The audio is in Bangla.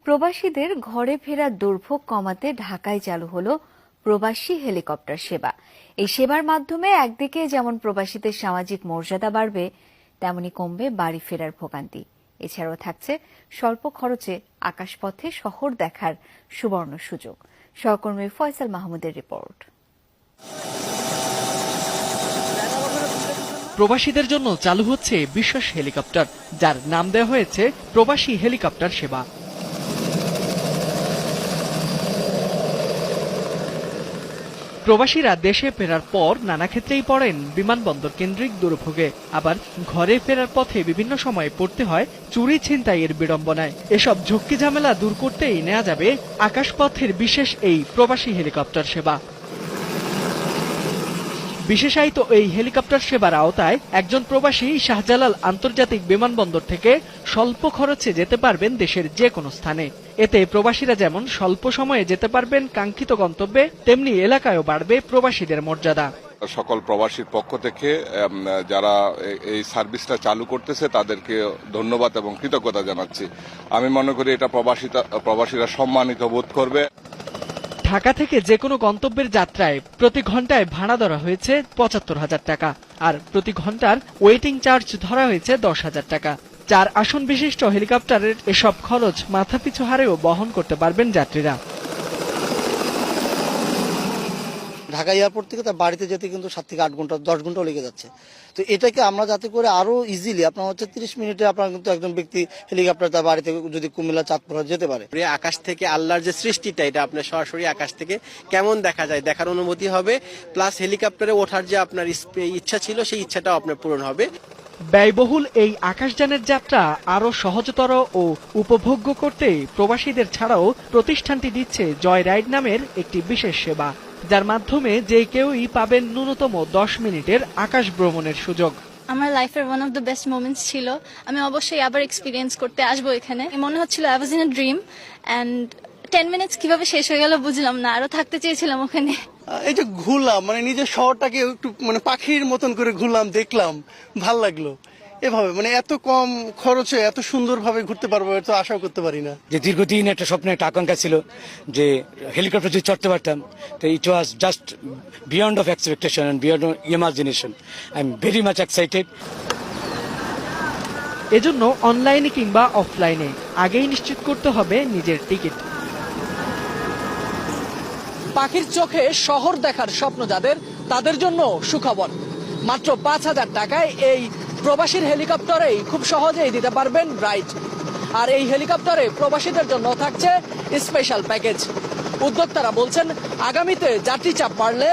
প্রবাসীদের ঘরে ফেরার দুর্ভোগ কমাতে ঢাকায় চালু হলো প্রবাসী হেলিকপ্টার সেবা। এই সেবার মাধ্যমে একদিকে যেমন প্রবাসীদের সামাজিক মর্যাদা বাড়বে, তেমনি কমবে বাড়ি ফেরার ভোগান্তি। এছাড়াও থাকছে স্বল্প খরচে আকাশপথে শহর দেখার সুবর্ণ সুযোগ। সহকর্মী ফয়সাল মাহমুদের রিপোর্ট। প্রবাসীদের জন্য চালু হচ্ছে বিশেষ হেলিকপ্টার, যার নাম দেওয়া হয়েছে প্রবাসী হেলিকপ্টার সেবা। প্রবাসীরা দেশে ফেরার পর নানা ক্ষেত্রেই পড়েন বিমানবন্দর কেন্দ্রিক দুর্ভোগে, আবার ঘরে ফেরার পথে বিভিন্ন সময় পড়তে হয় চুরি ছিনতাইয়ের বিড়ম্বনায়। এসব ঝক্কি ঝামেলা দূর করতেই নেওয়া যাবে আকাশপথের বিশেষ এই প্রবাসী হেলিকপ্টার সেবা। বিশেষায়িত এই হেলিকপ্টার সেবার আওতায় একজন প্রবাসী শাহজালাল আন্তর্জাতিক বিমানবন্দর থেকে স্বল্প খরচে যেতে পারবেন দেশের যে কোনো স্থানে। এতে প্রবাসীরা যেমন স্বল্প সময়ে যেতে পারবেন কাঙ্ক্ষিত গন্তব্যে, তেমনি এলাকায়ও বাড়বে প্রবাসীদের মর্যাদা। সকল প্রবাসীর পক্ষ থেকে যারা এই সার্ভিসটা চালু করতেছে তাদেরকে ধন্যবাদ এবং কৃতজ্ঞতা জানাচ্ছি। আমি মনে করি এটা প্রবাসীরা সম্মানিত বোধ করবে। ঢাকা থেকে যে কোনো গন্তব্যের যাত্রায় প্রতি ঘন্টায় ভাড়া ধরা হয়েছে ৭৫,০০০ টাকা, আর প্রতি ঘন্টার ওয়েটিং চার্জ ধরা হয়েছে ১০,০০০ টাকা। ৪ আসন বিশিষ্ট হেলিকপ্টারের এসব খরচ মাথাপিছু হারেও বহন করতে পারবেন যাত্রীরা। ঢাকা এয়ারপোর্ট থেকে তার বাড়িতে যেতে কিন্তু ৭ থেকে ৮ ঘন্টা ১০ ঘন্টাও লেগে যাচ্ছে। তো এটাকে আমরা যাতে করে আরো ইজিলি আপনার ৩০ মিনিটে আপনার কিন্তু একজন ব্যক্তি হেলিকপ্টার তার বাড়ি থেকে যদি কুমিল্লা চাঁদপুর যেতে পারে। আকাশ থেকে আল্লাহর যে সৃষ্টিটা, এটা আপনার সরাসরি আকাশ থেকে কেমন দেখা যায় দেখার অনুমতি হবে, প্লাস হেলিকপ্টারে ওঠার যে আপনার ইচ্ছা ছিল সেই ইচ্ছাটাও আপনার পূরণ হবে। ব্যয়বহুল এই আকাশযানের যাত্রা আরো সহজতর ও উপভোগ্য করতে প্রবাসীদের ছাড়াও প্রতিষ্ঠানটি দিচ্ছে জয় রাইড নামের একটি বিশেষ সেবা, যার মাধ্যমে যে কেউই পাবেন ন্যূনতম ১০ মিনিটের আকাশ ভ্রমণের সুযোগ। আমার লাইফের one of the best moments ছিল। আমি অবশ্যই আবার এক্সপিরিয়েন্স করতে আসবো এখানে। মনে হচ্ছিল I was in a dream, and 10 minutes কিভাবে শেষ হয়ে গেল বুঝলাম না, আরো থাকতে চেয়েছিলাম ওখানে। এই যে ঘুরলাম, মানে নিজের শহরটাকে একটু মানে পাখির মতন করে ঘুরলাম, দেখলাম, ভাল লাগলো। এভাবে মানে এত কম খরচে এত সুন্দরভাবে ঘুরতে পারবো এটা আশাও করতে পারি না। যে দীর্ঘদিন একটা স্বপ্ন, একটা আকাঙ্ক্ষা ছিল যে হেলিকপ্টার যদি চড়তে পারতাম, তো it was just beyond of expectation and beyond imagination. I am very much excited. এজন্য অনলাইনে কিংবা অফলাইনে আগেই নিশ্চিত করতে হবে নিজের টিকিট। পাখির চোখে শহর দেখার স্বপ্ন যাদের, তাদের জন্য সুখবর। মাত্র ৫,০০০ টাকায় এই প্রবাসীর হেলিকপ্টারেই খুব সহজেই দিতে পারবেন রাইড। আর এই হেলিকপ্টারে প্রবাসীদের জন্য থাকছে স্পেশাল প্যাকেজ। উদ্যোক্তারা বলছেন আগামীতে যাত্রী চাপ বাড়লে